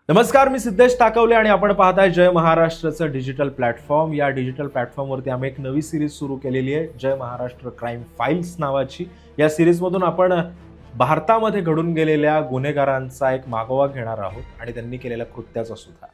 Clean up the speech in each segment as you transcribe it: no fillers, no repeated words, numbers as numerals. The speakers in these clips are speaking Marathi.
नमस्कार, मी सिद्धेश टाकवले आणि आपण पाहताय जय महाराष्ट्रचं डिजिटल प्लॅटफॉर्म. या डिजिटल प्लॅटफॉर्मवरती आम्ही एक नवी सिरीज सुरू केलेली आहे, जय महाराष्ट्र क्राईम फाईल्स नावाची. या सिरीजमधून आपण भारतामध्ये घडून गेलेल्या गुन्हेगारांचा एक मागोवा घेणार आहोत आणि त्यांनी केलेल्या कृत्याचा सुद्धा.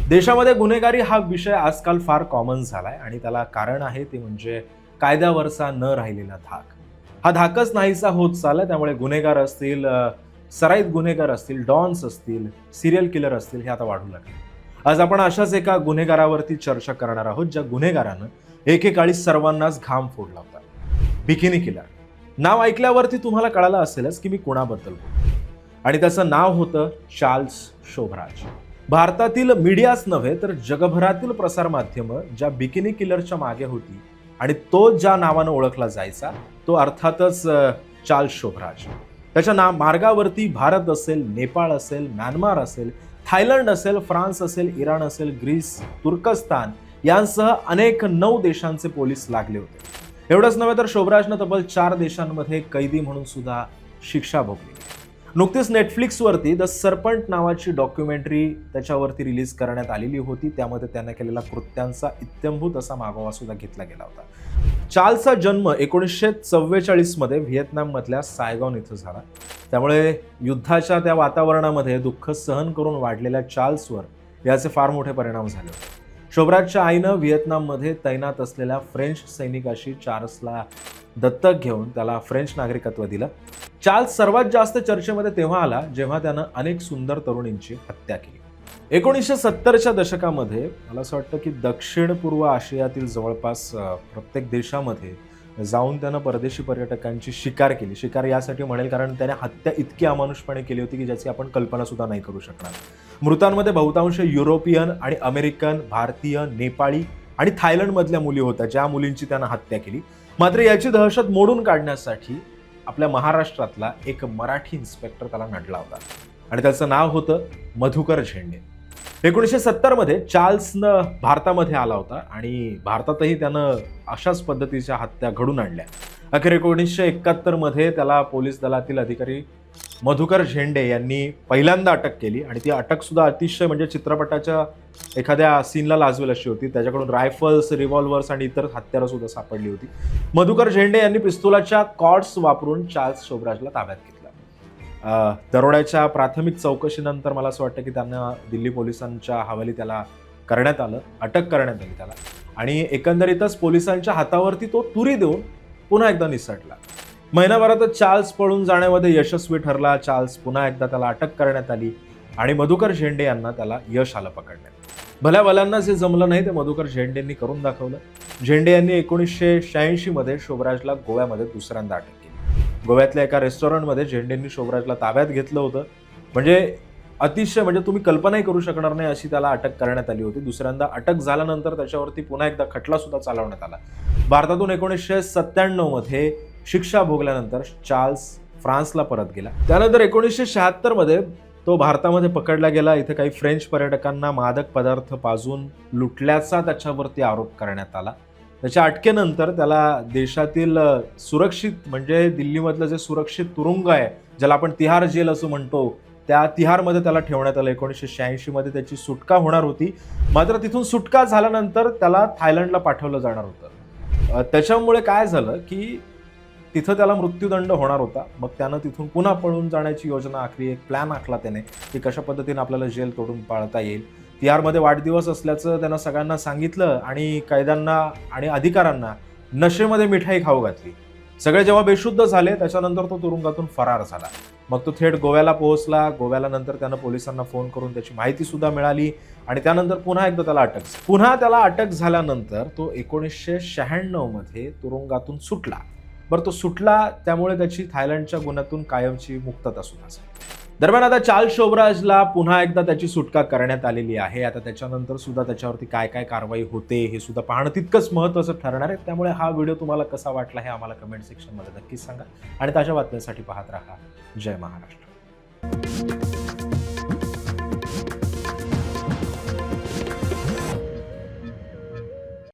देशामध्ये गुन्हेगारी हा विषय आजकाल फार कॉमन झालाय आणि त्याला कारण आहे ते म्हणजे कायद्यावरचा न राहिलेला धाक. हा धाकच नाहीसा होत चाललाय. त्यामुळे गुन्हेगार असतील, सराईत गुन्हेगार असतील, डॉन्स असतील, सिरियल किलर असतील, हे आता वाढू लागले. आज आपण अशाच एका गुन्हेगारावरती चर्चा करणार आहोत, ज्या गुन्हेगारानं एकेकाळी सर्वांनाच घाम फोडला होता. बिकिनी किलर नाव ऐकल्यावरती तुम्हाला कळालं असेलच की मी कोणाबद्दल बोलतो. आणि त्याचं नाव होतं चार्ल्स शोभराज. भारतातील मीडियाच नव्हे तर जगभरातील प्रसारमाध्यमं ज्या बिकिनी किलरच्या मागे होती आणि तो ज्या नावानं ओळखला जायचा तो अर्थातच चार्ल्स शोभराज. त्याच्या मार्गावरती भारत असेल, नेपाळ असेल, म्यानमार असेल, थायलंड असेल, फ्रान्स असेल, इराण असेल, ग्रीस, तुर्कस्तान यांसह अनेक 9 देशांचे पोलीस लागले होते. एवढंच नव्हे तर शोभराजनं तब्बल 4 देशांमध्ये कैदी म्हणून सुद्धा शिक्षा भोगली. नुकतीच नेटफ्लिक्सवरती द सर्पंट नावाची डॉक्युमेंटरी त्याच्यावरती रिलीज करण्यात आलेली होती. त्यामध्ये त्याने केलेल्या कृत्यांचा इत्थंभूत असा मागोवा सुद्धा घेतला गेला होता. चार्ल्सचा जन्म 1944 मध्ये व्हिएतनाममधल्या सायगॉन इथं झाला. त्यामुळे युद्धाच्या त्या वातावरणामध्ये दुःख सहन करून वाढलेल्या चार्ल्सवर याचे फार मोठे परिणाम झाले होते. शोभराजच्या आईनं व्हिएतनाममध्ये तैनात असलेल्या फ्रेंच सैनिकाशी चार्ल्सला दत्तक घेऊन त्याला फ्रेंच नागरिकत्व दिलं. चार्ल्स सर्वात जास्त चर्चेमध्ये तेव्हा आला जेव्हा त्यानं अनेक सुंदर तरुणींची हत्या केली. 1970च्या दशकामध्ये मला असं वाटतं की दक्षिण पूर्व आशियातील जवळपास प्रत्येक देशामध्ये जाऊन त्यानं परदेशी पर्यटकांची शिकार केली. शिकार यासाठी म्हणेल कारण त्याने हत्या इतकी अमानुषपणे केली होती की ज्याची आपण कल्पना सुद्धा नाही करू शकणार. मृतांमध्ये बहुतांश युरोपियन आणि अमेरिकन, भारतीय, नेपाळी आणि थायलंडमधल्या मुली होत्या, ज्या मुलींची त्यानं हत्या केली. मात्र याची दहशत मोडून काढण्यासाठी आपल्या महाराष्ट्रातला एक मराठी इन्स्पेक्टर त्याला नडला होता आणि त्याचं नाव होतं मधुकर झेंडे. 1970 मध्ये चार्ल्सनं भारतामध्ये आला होता आणि भारतातही त्यानं अशाच पद्धतीच्या हत्या घडून आणल्या. अखेर 1971 मध्ये त्याला पोलीस दलातील अधिकारी मधुकर झेंडे यांनी पहिल्यांदा अटक केली आणि ती अटक सुद्धा अतिशय म्हणजे चित्रपटाच्या एखाद्या सीनला लाजवेल अशी होती. त्याच्याकडून रायफल्स, रिव्हॉल्वर्स आणि इतर हत्यारं सुद्धा सापडली होती. मधुकर झेंडे यांनी पिस्तुलाच्या कॉर्ड्स वापरून चार्ल्स शोभराजला ताब्यात घेतलं. दरोड्याच्या प्राथमिक चौकशीनंतर मला असं वाटतं की त्यांना दिल्ली पोलिसांच्या हवाली त्याला करण्यात आलं, अटक करण्यात आली त्याला आणि एकंदरीतच पोलिसांच्या हातावरती तो तुरी देऊन पुन्हा एकदा निसटला. महिनाभरातच चार्ल्स पळून जाण्यामध्ये यशस्वी ठरला. चार्ल्स पुन्हा एकदा त्याला अटक करण्यात आली आणि मधुकर झेंडे यांना त्याला यश आलं पकडण्यात. भल्या भल्यांना जे जमलं नाही ते मधुकर झेंडेंनी करून दाखवलं. झेंडे यांनी 1986 मध्ये शोभराजला गोव्यामध्ये दुसऱ्यांदा अटक केली. गोव्यातल्या एका रेस्टॉरंटमध्ये झेंडेंनी शोभराजला ताब्यात घेतलं होतं. म्हणजे अतिशय म्हणजे तुम्ही कल्पनाही करू शकणार नाही अशी त्याला अटक करण्यात आली होती. दुसऱ्यांदा अटक झाल्यानंतर त्याच्यावरती पुन्हा एकदा खटला सुद्धा चालवण्यात आला. भारतातून 1997 मध्ये शिक्षा भोगल्यानंतर चार्ल्स फ्रान्सला परत गेला. त्यानंतर 1976 मध्ये तो भारतामध्ये पकडला गेला. इथे काही फ्रेंच पर्यटकांना मादक पदार्थ पाजून लुटल्याचा त्याच्यावरती आरोप करण्यात आला. त्याच्या अटकेनंतर त्याला देशातील सुरक्षित म्हणजे दिल्लीमधलं जे सुरक्षित तुरुंग आहे, ज्याला आपण तिहार जेल असं म्हणतो, त्या तिहारमध्ये त्याला ठेवण्यात आलं. 1986 मध्ये त्याची सुटका होणार होती. मात्र तिथून सुटका झाल्यानंतर त्याला थायलंडला पाठवलं जाणार होतं. त्याच्यामुळे काय झालं की तिथं त्याला मृत्यूदंड होणार होता. मग त्यानं तिथून पुन्हा पळून जाण्याची योजना आखली. एक प्लॅन आखला त्याने की कशा पद्धतीने आपल्याला जेल तोडून पाळता येईल. तिहारमध्ये वाढदिवस असल्याचं त्यानं सगळ्यांना सांगितलं आणि कैद्यांना आणि अधिकाऱ्यांना नशेमध्ये मिठाई खाऊ घातली. सगळे जेव्हा बेशुद्ध झाले त्याच्यानंतर तो तुरुंगातून फरार झाला. मग तो थेट गोव्याला पोहोचला. गोव्याला नंतर त्यानं पोलिसांना फोन करून त्याची माहिती सुद्धा मिळाली आणि त्यानंतर पुन्हा एकदा त्याला अटक झाल्यानंतर तो 1996 मध्ये तुरुंगातून सुटला. बरं, तो सुटला त्यामुळे त्याची थायलंडच्या गुन्ह्यातून कायमची मुक्तता सुद्धा झाली. दरम्यान आता चार्ल्स शोभराजला पुन्हा एकदा त्याची सुटका करण्यात आलेली आहे. आता त्याच्यानंतर सुद्धा त्याच्यावरती काय काय कारवाई होते हे सुद्धा पाहणं तितकंच महत्त्वाचं ठरणार आहे. त्यामुळे हा व्हिडिओ तुम्हाला कसा वाटला हे आम्हाला कमेंट सेक्शनमध्ये नक्कीच सांगा आणि ताज्या बातम्यांसाठी पाहत राहा जय महाराष्ट्र.